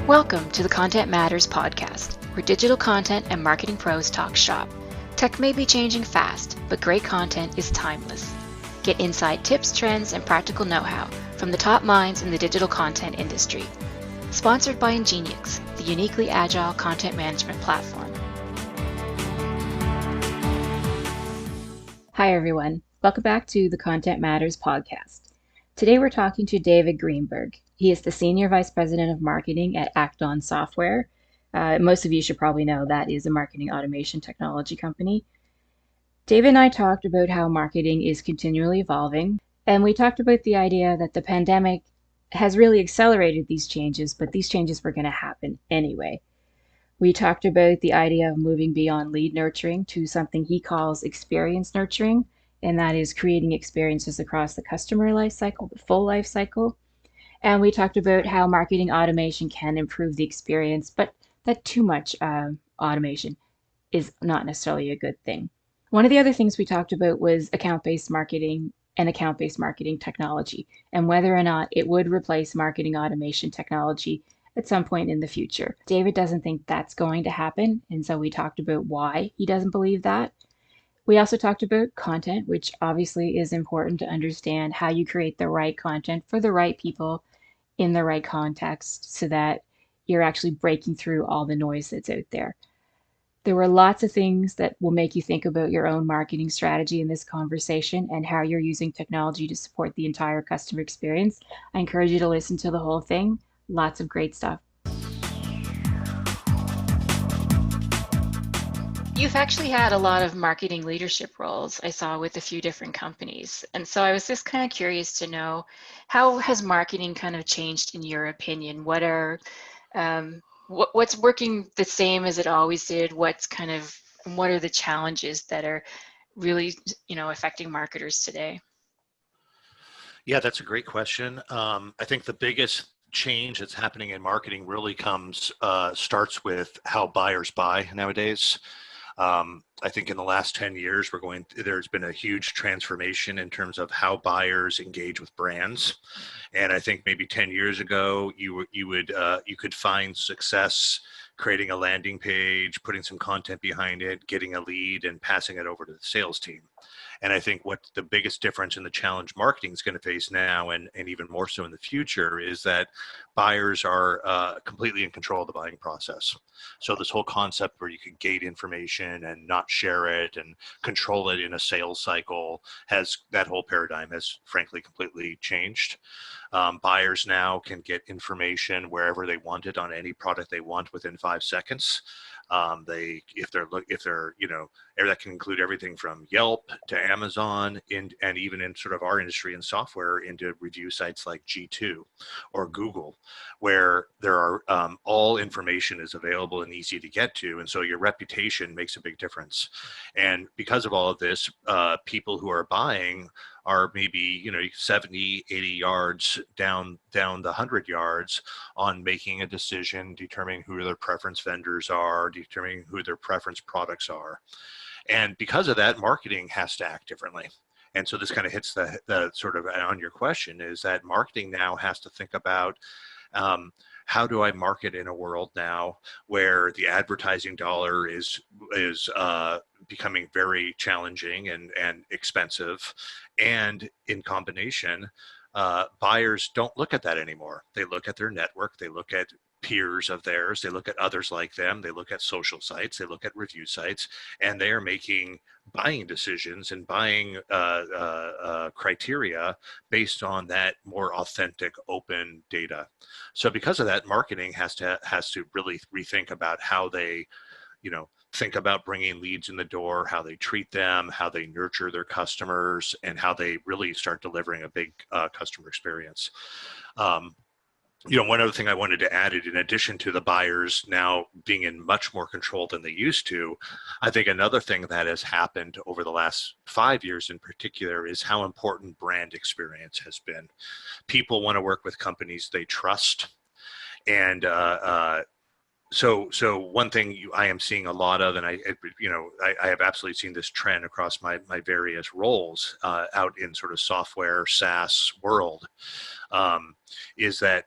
Welcome to the Content Matters podcast, where digital content and marketing pros talk shop. Tech may be changing fast, but great content is timeless. Get inside tips, trends, and practical know-how from the top minds in the digital content industry. Sponsored by Ingenix, the uniquely agile content management platform. Hi, everyone. Welcome back to the Content Matters podcast. Today, we're talking to David Greenberg. He is the Senior Vice President of Marketing at ActOn Software. Most of you should probably know that is a marketing automation technology company. David and I talked about how marketing is continually evolving, and we talked about the idea that the pandemic has really accelerated these changes, but these changes were going to happen anyway. We talked about the idea of moving beyond lead nurturing to something he calls experience nurturing, and that is creating experiences across the customer life cycle, the full life cycle. And we talked about how marketing automation can improve the experience, but that too much automation is not necessarily a good thing. One of the other things we talked about was account-based marketing and account-based marketing technology, and whether or not it would replace marketing automation technology at some point in the future. David doesn't think that's going to happen, and so we talked about why he doesn't believe that. We also talked about content, which obviously is important to understand how you create the right content for the right people in the right context so that you're actually breaking through all the noise that's out there. There were lots of things that will make you think about your own marketing strategy in this conversation and how you're using technology to support the entire customer experience. I encourage you to listen to the whole thing. Lots of great stuff. You've actually had a lot of marketing leadership roles, I saw, with a few different companies. And so I was just kind of curious to know, how has marketing kind of changed in your opinion? What's working the same as it always did? What are the challenges that are really, affecting marketers today? Yeah, that's a great question. I think the biggest change that's happening in marketing really starts with how buyers buy nowadays. I think in the last 10 years, there's been a huge transformation in terms of how buyers engage with brands. And I think maybe 10 years ago, you could find success creating a landing page, putting some content behind it, getting a lead, and passing it over to the sales team. And I think what the biggest difference in the challenge marketing is going to face now, and even more so in the future, is that buyers are completely in control of the buying process. So this whole concept where you can gate information and not share it and control it in a sales cycle, that whole paradigm has frankly completely changed. Buyers now can get information wherever they want it on any product they want within 5 seconds. That can include everything from Yelp to Amazon, and even in sort of our industry and software, into review sites like G2 or Google, where there are all information is available and easy to get to, and so your reputation makes a big difference. And because of all of this, people who are buying are maybe 70, 80 yards down the 100 yards on making a decision, determining who their preference vendors are, determining who their preference products are. And because of that, marketing has to act differently. And so this kind of hits the sort of on your question, is that marketing now has to think about how do I market in a world now where the advertising dollar is becoming very challenging and expensive, and in combination, buyers don't look at that anymore. They look at their network, they look at peers of theirs, they look at others like them, they look at social sites, they look at review sites, and they are making buying decisions and buying criteria based on that more authentic, open data. So because of that, marketing has to really rethink about how they, think about bringing leads in the door, how they treat them, how they nurture their customers, and how they really start delivering a big customer experience. One other thing I wanted to add, in addition to the buyers now being in much more control than they used to, I think another thing that has happened over the last 5 years in particular is how important brand experience has been. People want to work with companies they trust, and So one thing I am seeing a lot of, and I have absolutely seen this trend across my various roles out in sort of software SaaS world, um, is that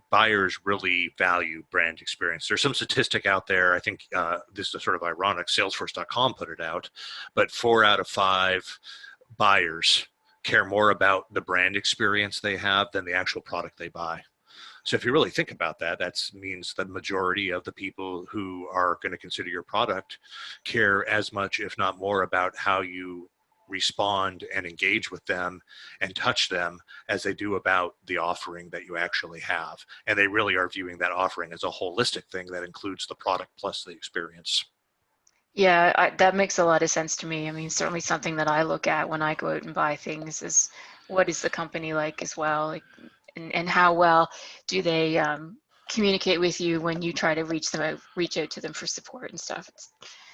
buyers really value brand experience. There's some statistic out there. I think this is sort of ironic. Salesforce.com put it out, but 4 out of 5 buyers care more about the brand experience they have than the actual product they buy. So if you really think about that, that means the majority of the people who are going to consider your product care as much, if not more, about how you respond and engage with them and touch them as they do about the offering that you actually have. And they really are viewing that offering as a holistic thing that includes the product plus the experience. Yeah, that makes a lot of sense to me. I mean, certainly something that I look at when I go out and buy things is what is the company like as well, like, and how well do they communicate with you when you try to reach out to them for support and stuff. It's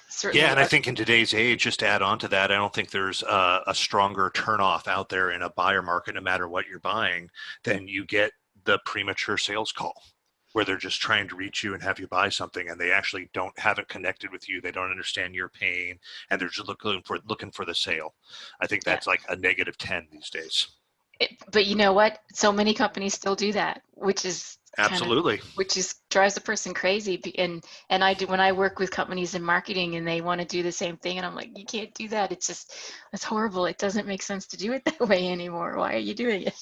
Yeah, certainly and I think in today's age, just to add on to that, I don't think there's a stronger turnoff out there in a buyer market, no matter what you're buying, than you get the premature sales call where they're just trying to reach you and have you buy something, and they actually haven't connected with you. They don't understand your pain, and they're just looking for the sale. I think yeah. that's like a -10 these days. But you know what? So many companies still do that, Absolutely. which is drives the person crazy. And I do when I work with companies in marketing and they want to do the same thing, and I'm like, you can't do that. It's horrible. It doesn't make sense to do it that way anymore. Why are you doing it?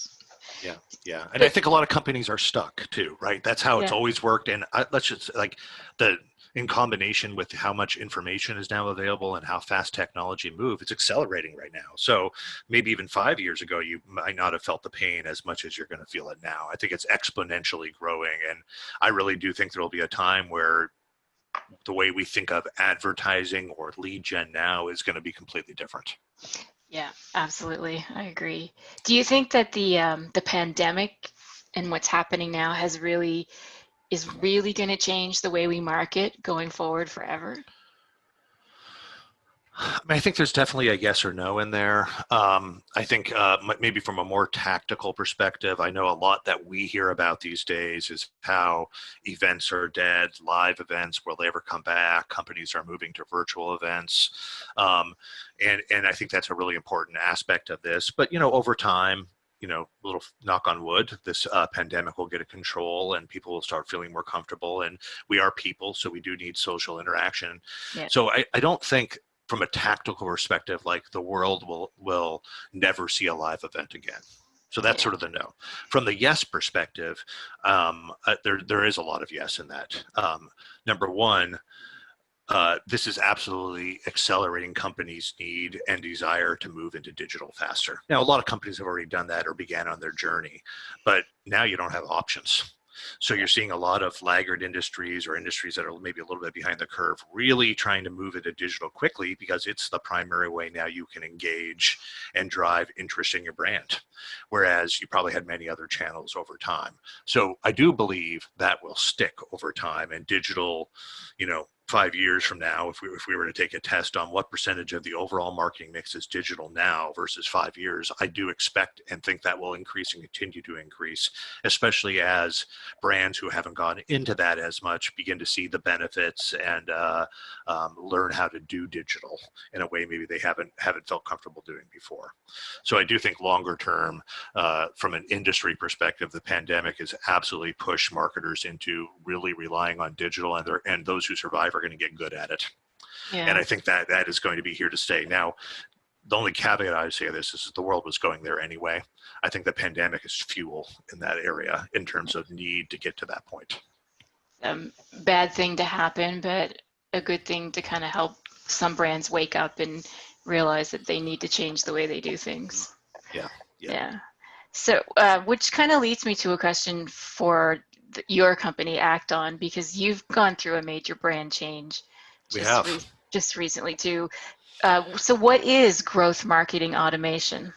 Yeah, yeah, and I But think a lot of companies are stuck too, right? That's how it's yeah, always worked. And let's just like the in combination with how much information is now available and how fast technology moves, it's accelerating right now. So maybe even 5 years ago, you might not have felt the pain as much as you're going to feel it now. I think it's exponentially growing, and I really do think there will be a time where the way we think of advertising or lead gen now is going to be completely different. yeah, absolutely. I agree. Do you think that the pandemic and what's happening now is really going to change the way we market going forward forever? I mean, I think there's definitely a yes or no in there. I think maybe from a more tactical perspective, I know a lot that we hear about these days is how events are dead, live events, will they ever come back? Companies are moving to virtual events. And I think that's a really important aspect of this. But, over time, a little knock on wood, this pandemic will get a control and people will start feeling more comfortable. And we are people, so we do need social interaction. Yeah, So I don't think from a tactical perspective, like the world will never see a live event again. So that's yeah, sort of the no. From the yes perspective, there is a lot of yes in that. Number one, this is absolutely accelerating companies' need and desire to move into digital faster. Now, a lot of companies have already done that or began on their journey, but now you don't have options. So yeah, you're seeing a lot of laggard industries or industries that are maybe a little bit behind the curve, really trying to move into digital quickly because it's the primary way now you can engage and drive interest in your brand, whereas you probably had many other channels over time. So I do believe that will stick over time, and digital, 5 years from now, if we were to take a test on what percentage of the overall marketing mix is digital now versus 5 years, I do expect and think that will increase and continue to increase, especially as brands who haven't gone into that as much begin to see the benefits and learn how to do digital in a way maybe they haven't felt comfortable doing before. So I do think longer term, from an industry perspective, the pandemic has absolutely pushed marketers into really relying on digital, and those who survive are going to get good at it. And yeah. I think that is going to be here to stay. Now, the only caveat I would say this is the world was going there anyway. I think the pandemic is fuel in that area in terms of need to get to that point. Bad thing to happen, but a good thing to kind of help some brands wake up and realize that they need to change the way they do things. Yeah, yeah. Yeah. So, which kind of leads me to a question for your company, ActOn, because you've gone through a major brand change We just have. just recently too. So, what is growth marketing automation?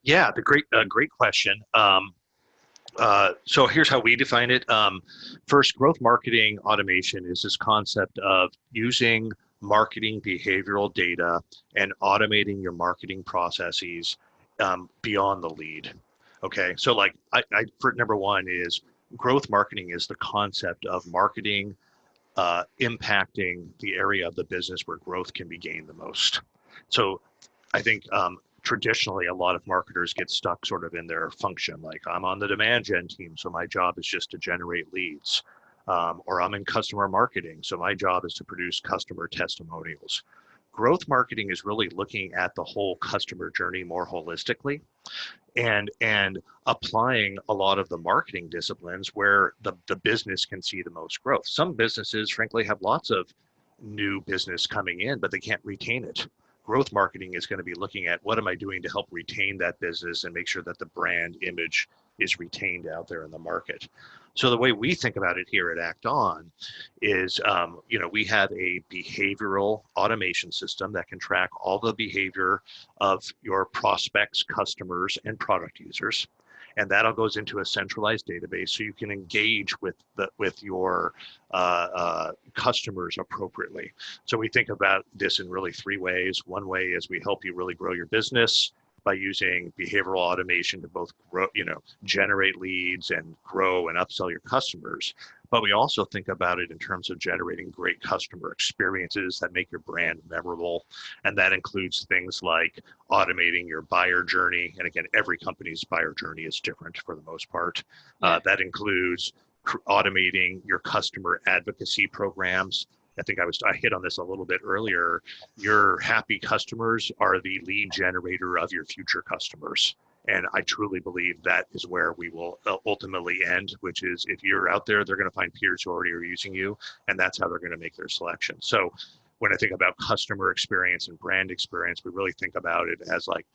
Yeah, the great question. So here's how we define it. First, growth marketing automation is this concept of using marketing behavioral data and automating your marketing processes beyond the lead. Okay, so like for number one is growth marketing is the concept of marketing impacting the area of the business where growth can be gained the most. So I think traditionally a lot of marketers get stuck sort of in their function. Like, I'm on the demand gen team, so my job is just to generate leads. Or I'm in customer marketing, so my job is to produce customer testimonials. Growth marketing is really looking at the whole customer journey more holistically, and applying a lot of the marketing disciplines where the business can see the most growth. Some businesses, frankly, have lots of new business coming in, but they can't retain it. Growth marketing is going to be looking at, what am I doing to help retain that business and make sure that the brand image is retained out there in the market. So the way we think about it here at ActOn is, we have a behavioral automation system that can track all the behavior of your prospects, customers, and product users. And that all goes into a centralized database so you can engage with your customers appropriately. So we think about this in really three ways. One way is we help you really grow your business by using behavioral automation to both grow, generate leads and grow and upsell your customers. But we also think about it in terms of generating great customer experiences that make your brand memorable. And that includes things like automating your buyer journey. And again, every company's buyer journey is different for the most part. That includes automating your customer advocacy programs. I think I hit on this a little bit earlier. Your happy customers are the lead generator of your future customers. And I truly believe that is where we will ultimately end, which is, if you're out there, they're going to find peers who already are using you, and that's how they're going to make their selection. So when I think about customer experience and brand experience, we really think about it as like,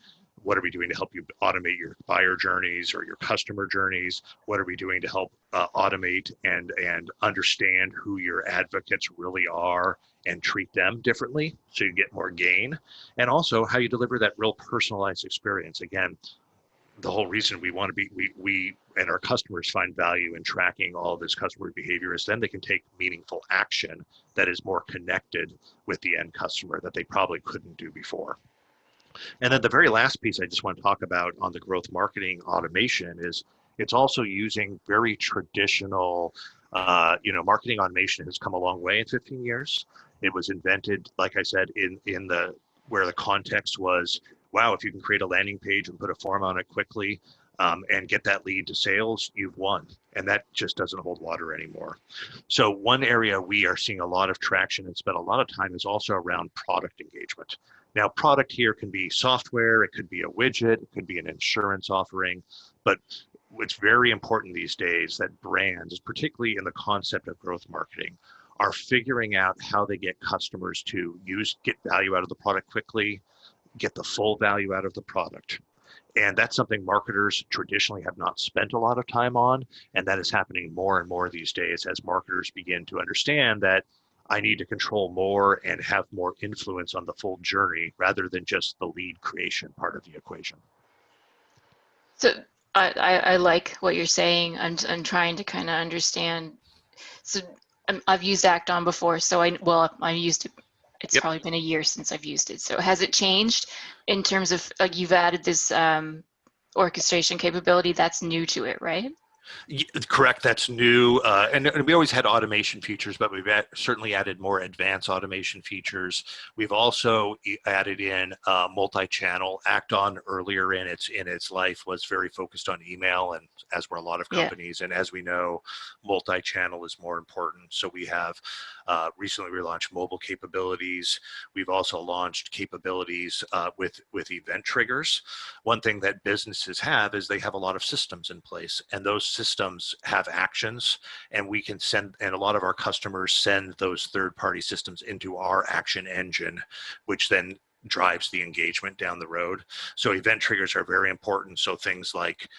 what are we doing to help you automate your buyer journeys or your customer journeys? What are we doing to help automate and understand who your advocates really are and treat them differently so you get more gain? And also how you deliver that real personalized experience. Again, the whole reason we want to be, we and our customers find value in tracking all of this customer behavior is then they can take meaningful action that is more connected with the end customer that they probably couldn't do before. And then the very last piece I just want to talk about on the growth marketing automation is it's also using very traditional, marketing automation has come a long way in 15 years. It was invented, like I said, where the context was, wow, if you can create a landing page and put a form on it quickly and get that lead to sales, you've won. And that just doesn't hold water anymore. So one area we are seeing a lot of traction and spent a lot of time is also around product engagement. Now, product here can be software, it could be a widget, it could be an insurance offering, but what's very important these days that brands, particularly in the concept of growth marketing, are figuring out how they get customers to get value out of the product quickly, get the full value out of the product. And that's something marketers traditionally have not spent a lot of time on. And that is happening more and more these days as marketers begin to understand that I need to control more and have more influence on the full journey rather than just the lead creation part of the equation. So I like what you're saying. I'm trying to kind of understand. So I've used ActOn before, so I used it. It's Yep. probably been a year since I've used it. So has it changed in terms of, like, you've added this orchestration capability that's new to it, right? Correct, that's new. And we always had automation features, but we've certainly added more advanced automation features. We've also added in multi-channel. ActOn earlier in its life was very focused on email, and as were a lot of companies. Yeah. And as we know, multi-channel is more important. So we have recently relaunched mobile capabilities. We've also launched capabilities with event triggers. One thing that businesses have is they have a lot of systems in place, and those systems have actions, and we can send, and a lot of our customers send those third-party systems into our action engine, which then drives the engagement down the road. So event triggers are very important. So things like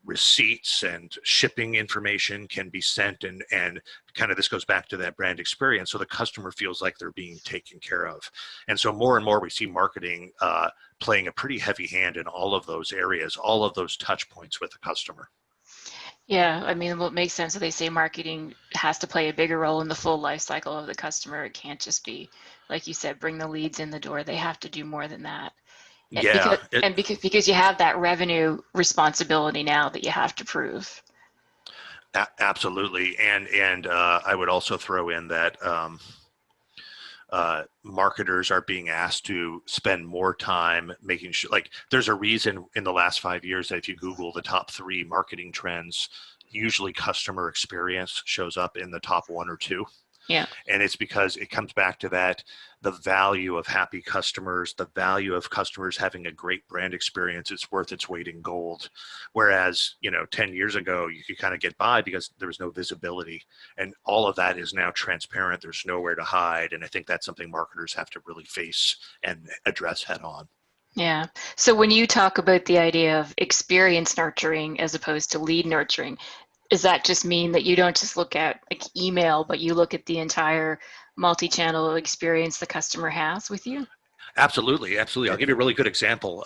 receipts and shipping information can be sent, and kind of this goes back to that brand experience, so the customer feels like they're being taken care of. And so more and more we see marketing playing a pretty heavy hand in all of those areas, all of those touch points with the customer. Yeah, I mean, what makes sense that they say marketing has to play a bigger role in the full life cycle of the customer. It can't just be, like you said, bring the leads in the door. They have to do more than that. Yeah. Because you have that revenue responsibility now that you have to prove. Absolutely. And I would also throw in that marketers are being asked to spend more time making sure, like, there's a reason in the last 5 years that if you Google the top 3 marketing trends, usually customer experience shows up in the top 1 or 2. Yeah. And it's because it comes back to that, the value of happy customers, the value of customers having a great brand experience. It's worth its weight in gold. Whereas, 10 years ago, you could kind of get by because there was no visibility. And all of that is now transparent. There's nowhere to hide. And I think that's something marketers have to really face and address head on. Yeah. So when you talk about the idea of experience nurturing as opposed to lead nurturing, does that just mean that you don't just look at like email, but you look at the entire multi-channel experience the customer has with you? Absolutely, absolutely. I'll give you a really good example.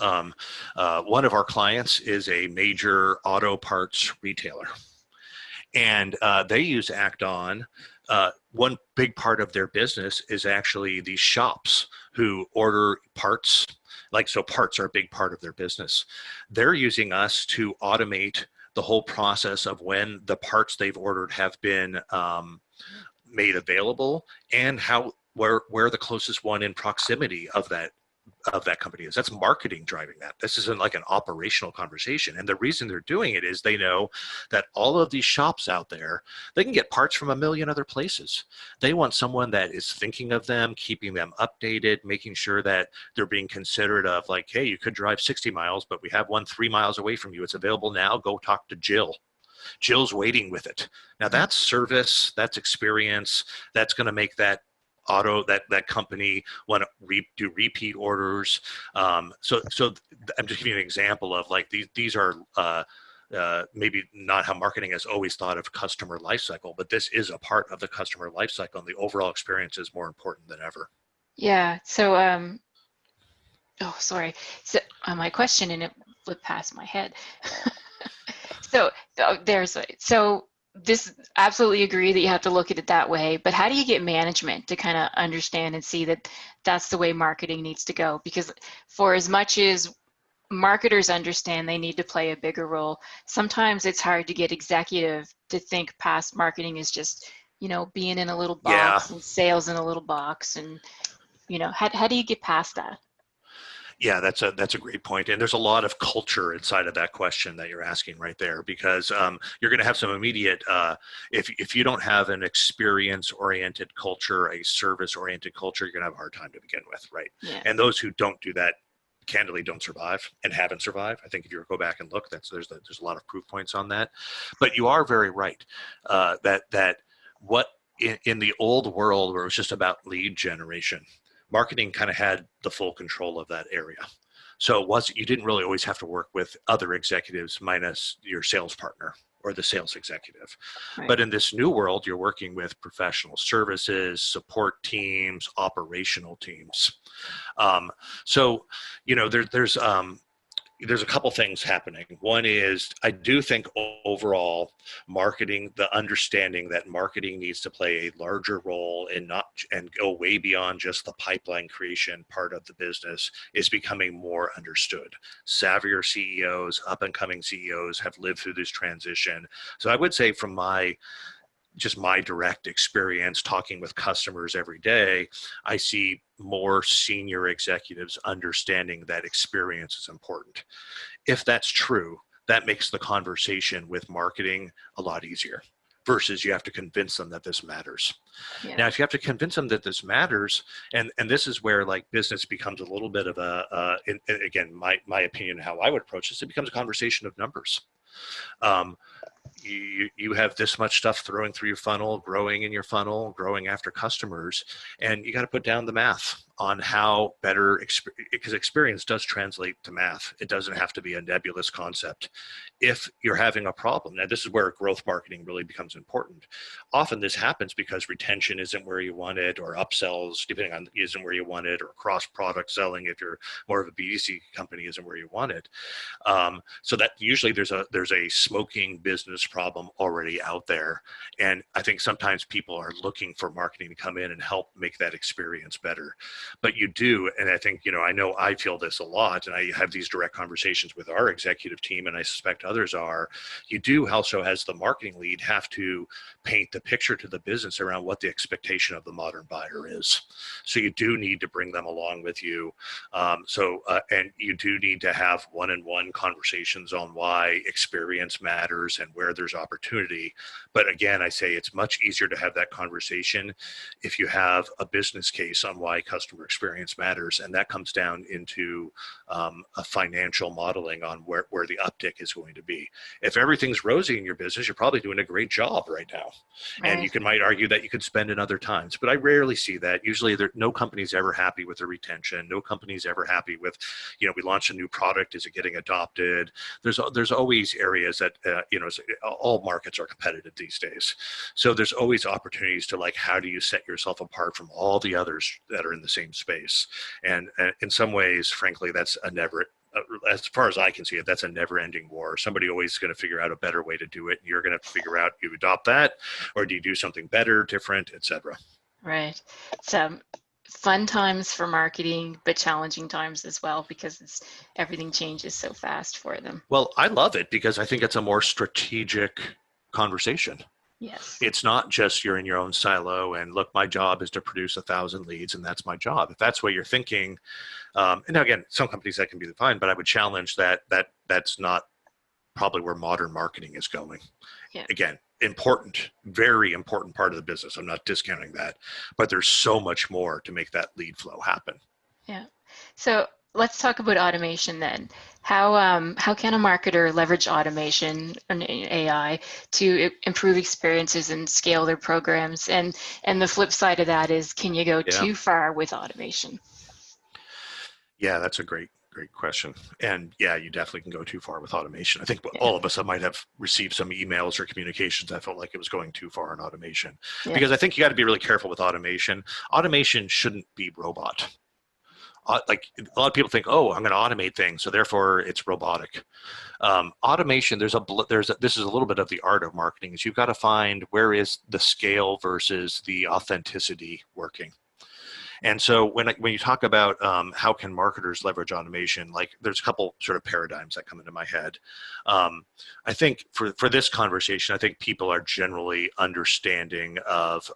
One of our clients is a major auto parts retailer, and they use ActOn. One big part of their business is actually these shops who order parts. So parts are a big part of their business. They're using us to automate the whole process of when the parts they've ordered have been made available, and where the closest one in proximity of that company is. That's marketing driving that. This isn't like an operational conversation. And the reason they're doing it is they know that all of these shops out there, they can get parts from a million other places. They want someone that is thinking of them, keeping them updated, making sure that they're being considerate of, like, hey, you could drive 60 miles, but we have one 3 miles away from you. It's available now. Go talk to Jill. Jill's waiting with it. Now that's service, that's experience, that's going to make that company want to do repeat orders. So I'm just giving you an example of, like, these are maybe not how marketing has always thought of customer lifecycle, but this is a part of the customer lifecycle, and the overall experience is more important than ever. Yeah. So, oh, sorry. So my question, and it flipped past my head. So this, absolutely agree that you have to look at it that way, but how do you get management to kind of understand and see that that's the way marketing needs to go? Because for as much as marketers understand they need to play a bigger role, sometimes it's hard to get executive to think past marketing is just, being in a little box and sales in a little box. And, how do you get past that? Yeah, that's a great point. And there's a lot of culture inside of that question that you're asking right there, because you're going to have some immediate, if you don't have an experience-oriented culture, a service-oriented culture, you're going to have a hard time to begin with, right? Yeah. And those who don't do that, candidly, don't survive and haven't survived. I think if you go back and look, there's a lot of proof points on that. But you are very right that what in the old world, where it was just about lead generation, marketing kind of had the full control of that area. So you didn't really always have to work with other executives minus your sales partner or the sales executive. Right. But in this new world, you're working with professional services, support teams, operational teams. So, there's a couple things happening. One is, I do think overall marketing, the understanding that marketing needs to play a larger role and go way beyond just the pipeline creation part of the business, is becoming more understood. Savvier CEOs, up and coming CEOs have lived through this transition. So I would say, from my direct experience talking with customers every day, I see more senior executives understanding that experience is important. If that's true, that makes the conversation with marketing a lot easier, versus you have to convince them that this matters. Yeah. Now, if you have to convince them that this matters, and this is where, like, business becomes a little bit of again, my opinion, how I would approach this, it becomes a conversation of numbers. You have this much stuff throwing through your funnel, growing in your funnel, growing after customers, and you got to put down the math on how better, because experience does translate to math. It doesn't have to be a nebulous concept. If you're having a problem, now this is where growth marketing really becomes important. Often this happens because retention isn't where you want it, or upsells, depending on, isn't where you want it, or cross-product selling, if you're more of a BDC company, isn't where you want it. So that usually there's a smoking business problem already out there. And I think sometimes people are looking for marketing to come in and help make that experience better. But you do, and I think, I know I feel this a lot, and I have these direct conversations with our executive team, and I suspect others are, you do also, as the marketing lead, have to paint the picture to the business around what the expectation of the modern buyer is. So you do need to bring them along with you. And you do need to have one-on-one conversations on why experience matters and where there's opportunity. But again, I say it's much easier to have that conversation if you have a business case on why customer experience matters. And that comes down into a financial modeling on where the uptick is going to be. If everything's rosy in your business, you're probably doing a great job right now. And you might argue that you could spend in other times, but I rarely see that. Usually no company's ever happy with their retention. No company's ever happy with, we launched a new product. Is it getting adopted? There's always areas that, all markets are competitive these days. So there's always opportunities to, like, how do you set yourself apart from all the others that are in the same space? And in some ways, frankly, that's a never, as far as I can see it, that's a never-ending war. Somebody always is going to figure out a better way to do it. And you're going to figure out, you adopt that, or do you do something better, different, etc. Right. So fun times for marketing, but challenging times as well, because everything changes so fast for them. Well, I love it because I think it's a more strategic conversation. Yes. It's not just you're in your own silo and, look, my job is to produce 1,000 leads and that's my job. If that's what you're thinking, and again, some companies that can be fine, but I would challenge that's not probably where modern marketing is going. Yeah. Again, important, very important part of the business. I'm not discounting that, but there's so much more to make that lead flow happen. Yeah. So let's talk about automation then. How can a marketer leverage automation and AI to improve experiences and scale their programs? And the flip side of that is, can you go too far with automation? Yeah, that's a great question. And yeah, you definitely can go too far with automation. I think all of us might have received some emails or communications that felt like it was going too far in automation. Because I think you got to be really careful with automation. Automation shouldn't be robot. Like, a lot of people think, oh, I'm going to automate things, so therefore it's robotic. Automation, this is a little bit of the art of marketing, is you've got to find where is the scale versus the authenticity working. And so when you talk about how can marketers leverage automation, like, there's a couple sort of paradigms that come into my head. I think for this conversation, I think people are generally understanding of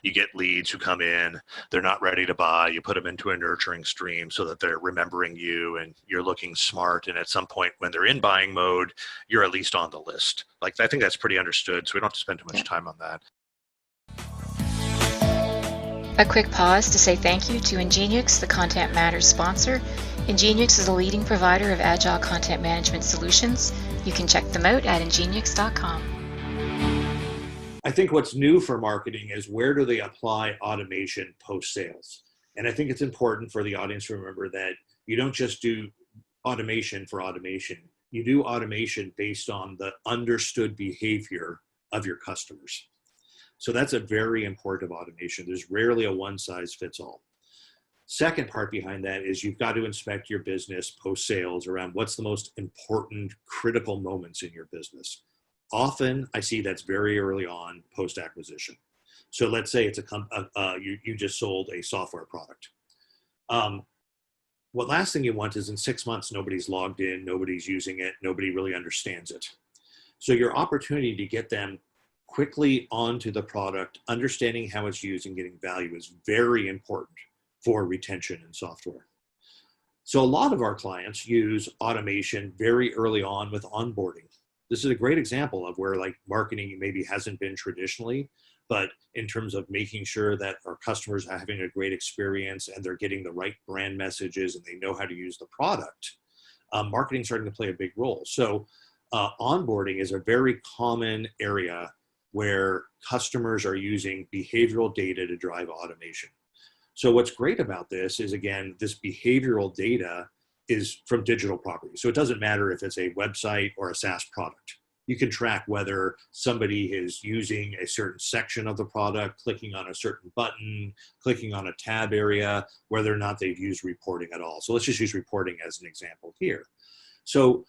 you get leads who come in, they're not ready to buy, you put them into a nurturing stream so that they're remembering you and you're looking smart. And at some point when they're in buying mode, you're at least on the list. Like, I think that's pretty understood, so we don't have to spend too much time on that. A quick pause to say thank you to Ingenix, the Content Matters sponsor. Ingenix is a leading provider of agile content management solutions. You can check them out at ingenix.com. I think what's new for marketing is, where do they apply automation post-sales? And I think it's important for the audience to remember that you don't just do automation for automation. You do automation based on the understood behavior of your customers. So that's a very important of automation. There's rarely a one-size-fits-all. Second part behind that is, you've got to inspect your business post-sales around what's the most important critical moments in your business. Often I see that's very early on post-acquisition. So let's say it's you just sold a software product. What last thing you want is, in 6 months, nobody's logged in, nobody's using it, nobody really understands it. So your opportunity to get them quickly onto the product, understanding how it's used and getting value, is very important for retention in software. So a lot of our clients use automation very early on with onboarding. This is a great example of where, like, marketing maybe hasn't been traditionally, but in terms of making sure that our customers are having a great experience and they're getting the right brand messages and they know how to use the product, marketing is starting to play a big role. So onboarding is a very common area where customers are using behavioral data to drive automation. So what's great about this is, again, this behavioral data is from digital properties. So it doesn't matter if it's a website or a SaaS product. You can track whether somebody is using a certain section of the product, clicking on a certain button, clicking on a tab area, whether or not they've used reporting at all. So let's just use reporting as an example here. So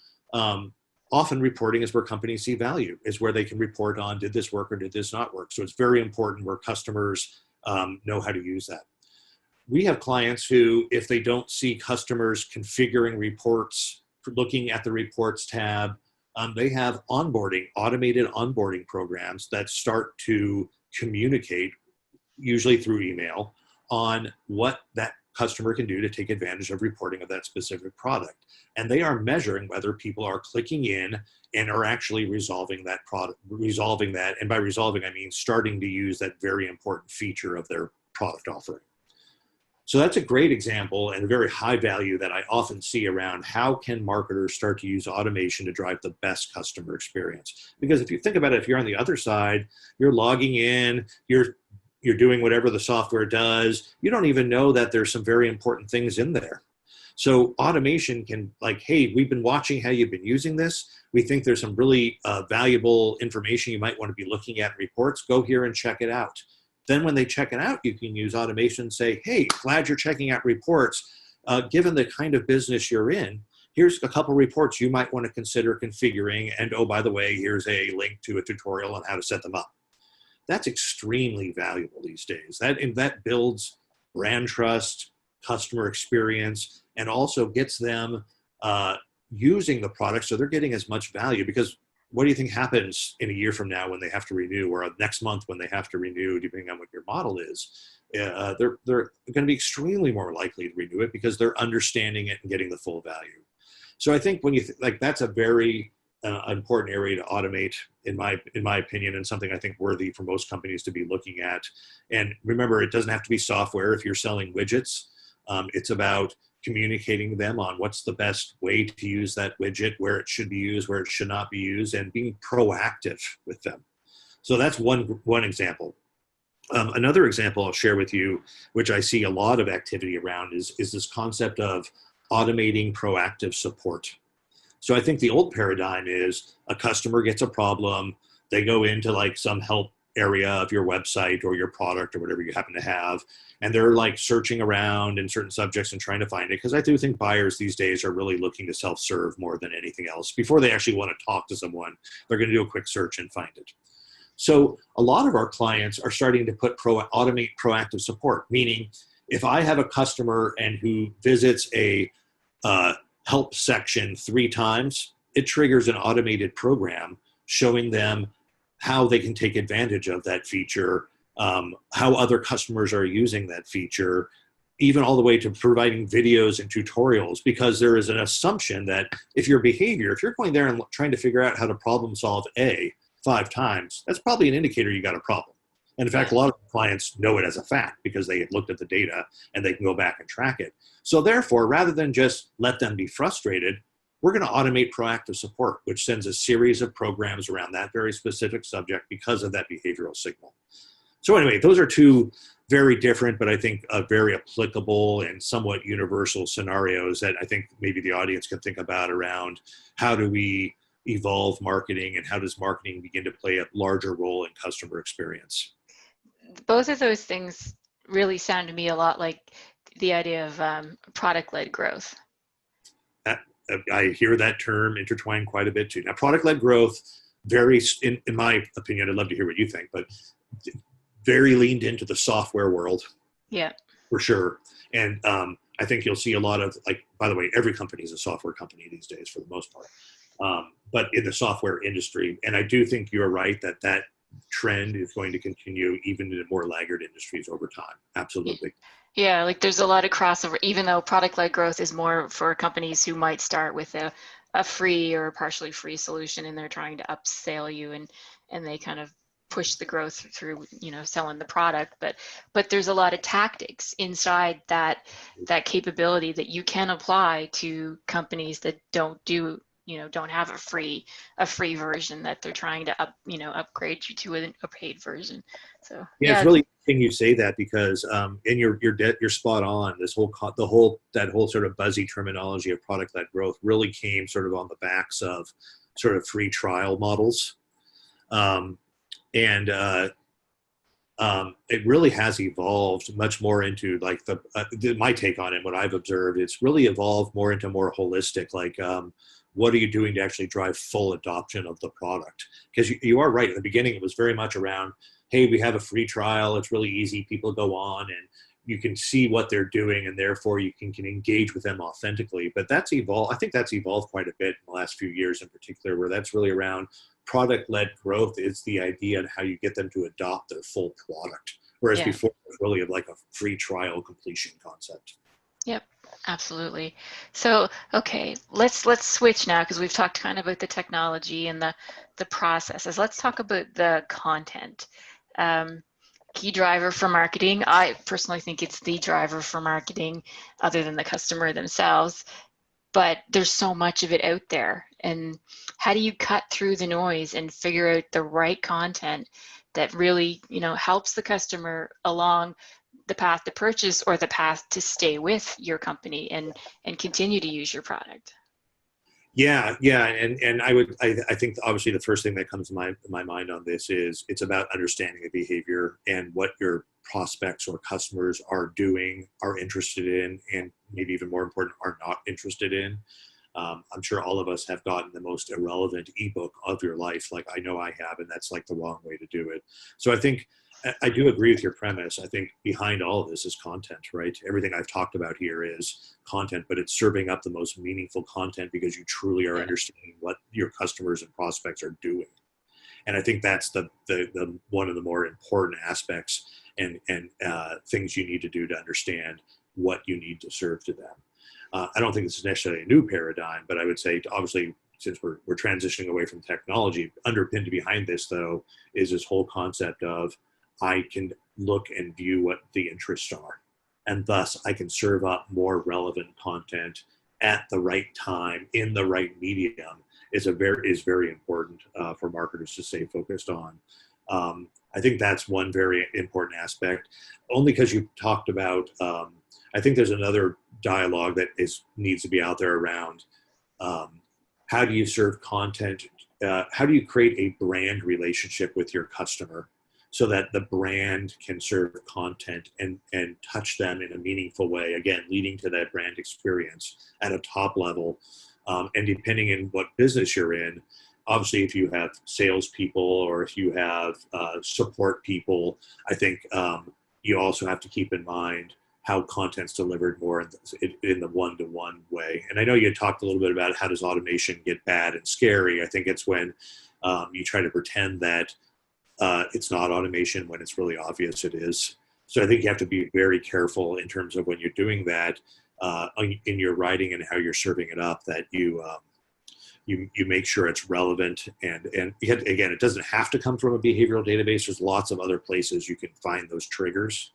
often reporting is where companies see value, is where they can report on, did this work or did this not work? So it's very important where customers know how to use that. we have clients who, if they don't see customers configuring reports, looking at the reports tab, they have automated onboarding programs that start to communicate, usually through email, on what that customer can do to take advantage of reporting of that specific product. And they are measuring whether people are clicking in and are actually resolving that. And by resolving, I mean starting to use that very important feature of their product offering. So that's a great example and a very high value that I often see around how can marketers start to use automation to drive the best customer experience. Because if you think about it, if you're on the other side, you're logging in, you're doing whatever the software does, you don't even know that there's some very important things in there. So automation can, like, hey, we've been watching how you've been using this. We think there's some really valuable information you might want to be looking at in reports. Go here and check it out. Then when they check it out, you can use automation and say, hey, glad you're checking out reports. Given the kind of business you're in, here's a couple reports you might want to consider configuring. And oh, by the way, here's a link to a tutorial on how to set them up. That's extremely valuable these days. That builds brand trust, customer experience, and also gets them using the product so they're getting as much value. Because what do you think happens in a year from now when they have to renew, or next month when they have to renew, depending on what your model is? They're going to be extremely more likely to renew it because they're understanding it and getting the full value. So I think when you that's a very important area to automate, in my opinion, and something I think worthy for most companies to be looking at. And remember, it doesn't have to be software. If you're selling widgets, it's about communicating them on what's the best way to use that widget, where it should be used, where it should not be used, and being proactive with them. So that's one example. Another example I'll share with you, which I see a lot of activity around, is this concept of automating proactive support. So I think the old paradigm is a customer gets a problem, they go into like some help area of your website or your product or whatever you happen to have, and they're like searching around in certain subjects and trying to find it. Because I do think buyers these days are really looking to self-serve more than anything else. Before they actually want to talk to someone, they're going to do a quick search and find it. So a lot of our clients are starting to automate proactive support, meaning if I have a customer and who visits a help section 3 times, it triggers an automated program showing them how they can take advantage of that feature, how other customers are using that feature, even all the way to providing videos and tutorials, because there is an assumption that if you're going there and trying to figure out how to problem solve A 5 times, that's probably an indicator you got a problem. And in fact, a lot of clients know it as a fact because they had looked at the data and they can go back and track it. So therefore, rather than just let them be frustrated, we're going to automate proactive support, which sends a series of programs around that very specific subject because of that behavioral signal. So anyway, those are 2 very different, but I think very applicable and somewhat universal scenarios that I think maybe the audience can think about around how do we evolve marketing and how does marketing begin to play a larger role in customer experience. Both of those things really sound to me a lot like the idea of product-led growth. I hear that term intertwined quite a bit too. Now, product-led growth, very, in my opinion, I'd love to hear what you think, but very leaned into the software world. Yeah. For sure. And I think you'll see a lot of, like, by the way, every company is a software company these days for the most part, but in the software industry. And I do think you're right that trend is going to continue even in more laggard industries over time. Absolutely. Yeah, like there's a lot of crossover, even though product-led growth is more for companies who might start with a free or a partially free solution and they're trying to upsell you and they kind of push the growth through, selling the product. But there's a lot of tactics inside that capability that you can apply to companies that don't have a free version that they're trying to upgrade you to a paid version. So yeah, it's really interesting you say that because and you're spot on. The whole sort of buzzy terminology of product-led growth really came sort of on the backs of sort of free trial models, and it really has evolved much more into like my take on it. What I've observed, it's really evolved more into more holistic, like. What are you doing to actually drive full adoption of the product? Because you are right. In the beginning, it was very much around, hey, we have a free trial. It's really easy. People go on and you can see what they're doing, and therefore you can engage with them authentically. But that's evolved. I think that's evolved quite a bit in the last few years in particular, where that's really around product-led growth. Is the idea and how you get them to adopt their full product. Whereas Yeah. before it was really like a free trial completion concept. Yep, absolutely. So, okay, let's switch now, because we've talked kind of about the technology and the processes. Let's talk about the content. Key driver for marketing. I personally think it's the driver for marketing, other than the customer themselves. But there's so much of it out there. And how do you cut through the noise and figure out the right content that really, helps the customer along the path to purchase or the path to stay with your company and continue to use your product? Yeah, and I think obviously the first thing that comes to my mind on this is it's about understanding the behavior and what your prospects or customers are doing, are interested in, and maybe even more important, are not interested in. I'm sure all of us have gotten the most irrelevant ebook of your life, like I know I have, and that's like the wrong way to do it. So I think I do agree with your premise. I think behind all of this is content, right? Everything I've talked about here is content, but it's serving up the most meaningful content because you truly are understanding what your customers and prospects are doing. And I think that's the one of the more important aspects and things you need to do to understand what you need to serve to them. I don't think this is necessarily a new paradigm, but I would say obviously since we're transitioning away from technology, underpinned behind this though is this whole concept of I can look and view what the interests are, and thus I can serve up more relevant content at the right time in the right medium is very important for marketers to stay focused on. I think that's one very important aspect, only because you talked about. I think there's another dialogue that needs to be out there around how do you serve content? How do you create a brand relationship with your customer so that the brand can serve content and touch them in a meaningful way, again, leading to that brand experience at a top level. And depending on what business you're in, obviously if you have salespeople or if you have support people, I think you also have to keep in mind how content's delivered more in the one-to-one way. And I know you talked a little bit about how does automation get bad and scary. I think it's when you try to pretend that it's not automation when it's really obvious it is. So I think you have to be very careful in terms of when you're doing that in your writing and how you're serving it up, that you make sure it's relevant. And again, it doesn't have to come from a behavioral database. There's lots of other places you can find those triggers.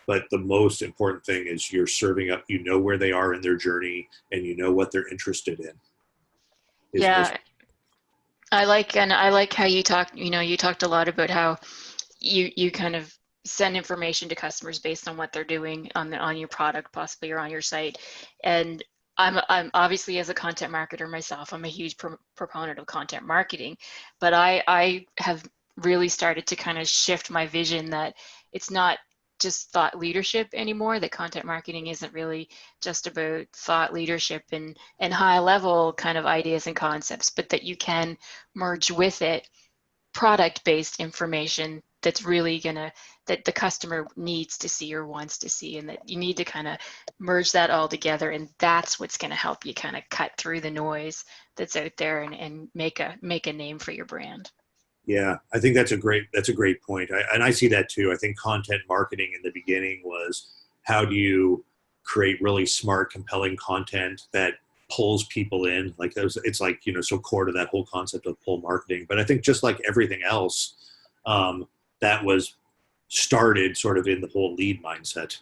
But the most important thing is you're serving up, you know where they are in their journey and you know what they're interested in. Yeah. I like how you talked a lot about how you kind of send information to customers based on what they're doing on your product, possibly, or on your site. And I'm obviously, as a content marketer myself, I'm a huge proponent of content marketing, but I have really started to kind of shift my vision that it's not just thought leadership anymore, that content marketing isn't really just about thought leadership and high level kind of ideas and concepts, but that you can merge with it product-based information that's really that the customer needs to see or wants to see, and that you need to kind of merge that all together, and that's what's going to help you kind of cut through the noise that's out there and make a name for your brand. Yeah, I think that's a great point. And I see that too. I think content marketing in the beginning was how do you create really smart, compelling content that pulls people in. Like it's like, so core to that whole concept of pull marketing. But I think just like everything else, that was started sort of in the whole lead mindset.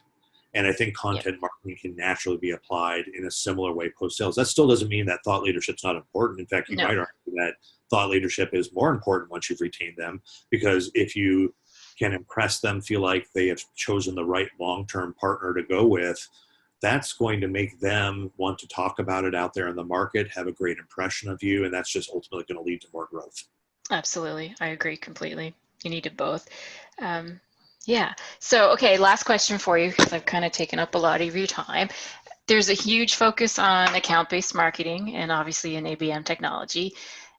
And I think content marketing can naturally be applied in a similar way post-sales. That still doesn't mean that thought leadership's not important. In fact, you might argue that thought leadership is more important once you've retained them, because if you can impress them, feel like they have chosen the right long-term partner to go with, that's going to make them want to talk about it out there in the market, have a great impression of you, and that's just ultimately going to lead to more growth. Absolutely. I agree completely. You needed both. Yeah. So, okay, last question for you, because I've kind of taken up a lot of your time. There's a huge focus on account-based marketing and obviously in ABM technology.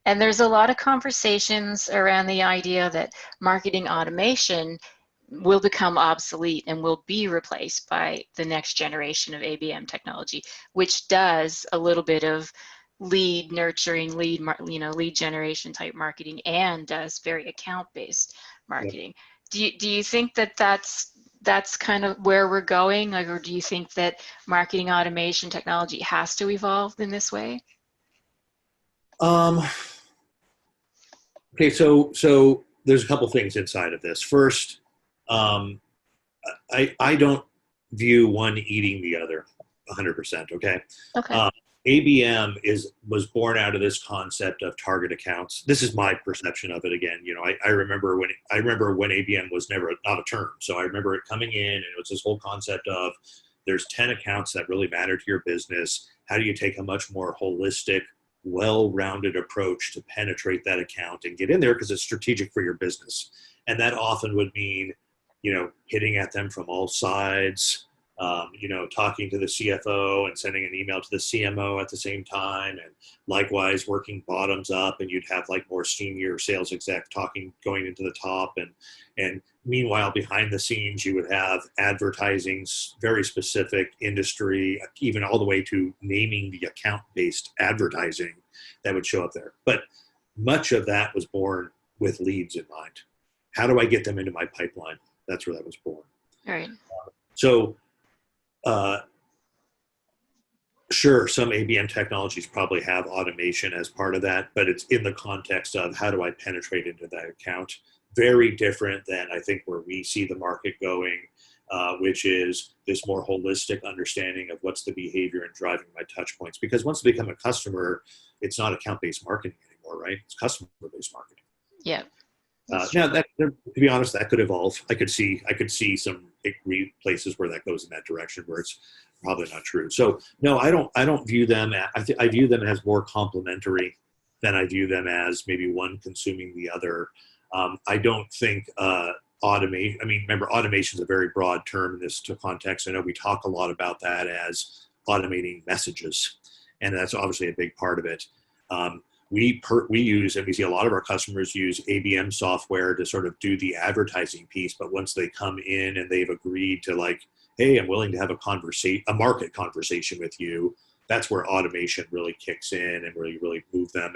And there's a lot of conversations around the idea that marketing automation will become obsolete and will be replaced by the next generation of ABM technology, which does a little bit of lead nurturing, lead generation type marketing, and does very account-based marketing. Yep. Do you think that that's kind of where we're going, like, or do you think that marketing automation technology has to evolve in this way? Okay, so there's a couple things inside of this. First, I don't view one eating the other 100%. Okay. Okay. ABM was born out of this concept of target accounts. This is my perception of it. Again, I remember when ABM was not a term. So I remember it coming in, and it was this whole concept of there's 10 accounts that really matter to your business. How do you take a much more holistic, well-rounded approach to penetrate that account and get in there because it's strategic for your business? And that often would mean, hitting at them from all sides, talking to the CFO and sending an email to the CMO at the same time, and likewise working bottoms up, and you'd have like more senior sales exec going into the top, and meanwhile behind the scenes you would have advertising, very specific industry, even all the way to naming the account-based advertising that would show up there. But much of that was born with leads in mind. How do I get them into my pipeline? That's where that was born. All right. So sure, some ABM technologies probably have automation as part of that, but it's in the context of how do I penetrate into that account? Very different than I think where we see the market going, which is this more holistic understanding of what's the behavior and driving my touch points. Because once they become a customer, it's not account-based marketing anymore, right? It's customer-based marketing. Yeah. Now, to be honest, that could evolve. I could see some places where that goes in that direction where it's probably not true. So no, I don't view them. I view them as more complementary than I view them as maybe one consuming the other. I don't think automation. I mean, remember, automation is a very broad term in this context. I know we talk a lot about that as automating messages, and that's obviously a big part of it. We use, and we see a lot of our customers use ABM software to sort of do the advertising piece. But once they come in and they've agreed to, like, hey, I'm willing to have a market conversation with you, that's where automation really kicks in and really move them.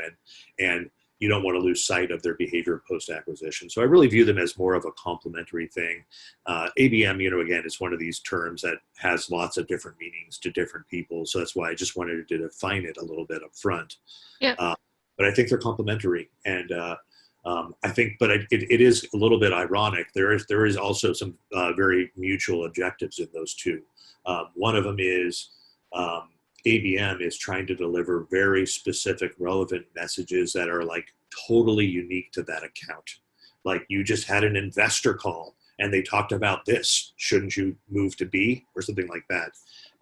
And you don't want to lose sight of their behavior post-acquisition. So I really view them as more of a complementary thing. ABM, again, is one of these terms that has lots of different meanings to different people. So that's why I just wanted to define it a little bit up front. Yeah. But I think they're complementary, and I think, but it is a little bit ironic. There is also some very mutual objectives in those two. One of them is ABM is trying to deliver very specific, relevant messages that are like totally unique to that account. Like, you just had an investor call and they talked about this. Shouldn't you move to B, or something like that?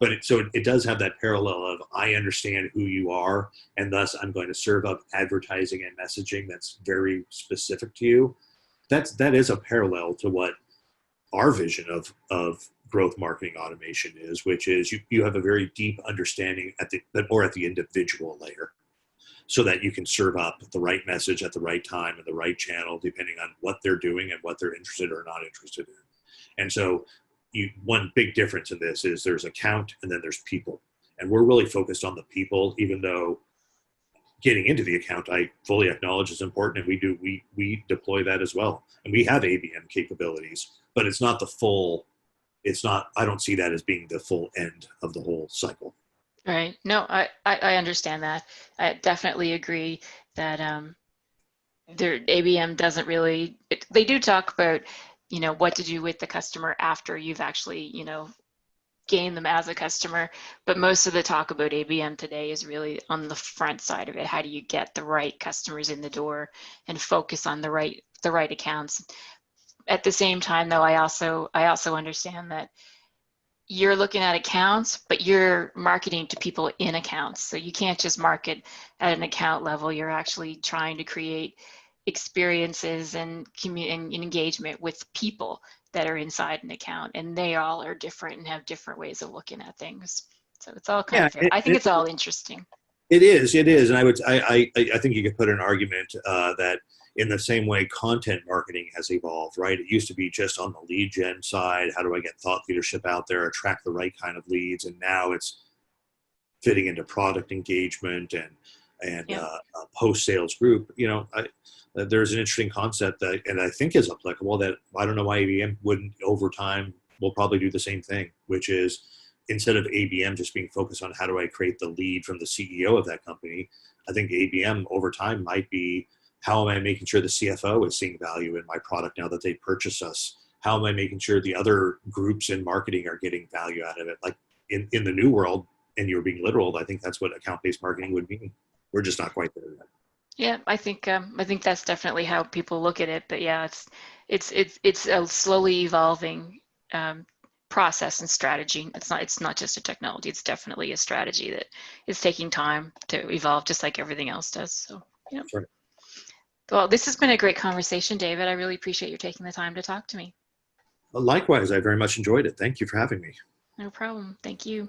But it does have that parallel of, I understand who you are, and thus I'm going to serve up advertising and messaging that's very specific to you. That is a parallel to what our vision of growth marketing automation is, which is you have a very deep understanding at the individual layer, so that you can serve up the right message at the right time and the right channel, depending on what they're doing and what they're interested or not interested in. And so one big difference in this is there's account and then there's people. And we're really focused on the people, even though getting into the account, I fully acknowledge is important, and we deploy that as well. And we have ABM capabilities, but it's not I don't see that as being the full end of the whole cycle. Right. No, I understand that. I definitely agree that their ABM doesn't really, they do talk about, what to do with the customer after you've actually, gained them as a customer. But most of the talk about ABM today is really on the front side of it. How do you get the right customers in the door and focus on the right accounts? At the same time, though, I also understand that you're looking at accounts, but you're marketing to people in accounts. So you can't just market at an account level. You're actually trying to create experiences and engagement with people that are inside an account, and they all are different and have different ways of looking at things. So it's all kind of fair. I think it's all interesting. It is, and I think you could put an argument that In the same way, content marketing has evolved, right? It used to be just on the lead gen side. How do I get thought leadership out there, attract the right kind of leads? And now it's fitting into product engagement and Yeah. a post-sales group. There's an interesting concept that, and I think is applicable, that I don't know why ABM wouldn't over time will probably do the same thing, which is instead of ABM just being focused on how do I create the lead from the CEO of that company, I think ABM over time might be, how am I making sure the CFO is seeing value in my product now that they purchase us? How am I making sure the other groups in marketing are getting value out of it? Like in the new world, and you're being literal, I think that's what account-based marketing would mean. We're just not quite there yet. Yeah, I think that's definitely how people look at it. But yeah, it's a slowly evolving process and strategy. It's not just a technology. It's definitely a strategy that is taking time to evolve, just like everything else does. So yeah. Sure. Well, this has been a great conversation, David. I really appreciate you taking the time to talk to me. Likewise, I very much enjoyed it. Thank you for having me. No problem. Thank you.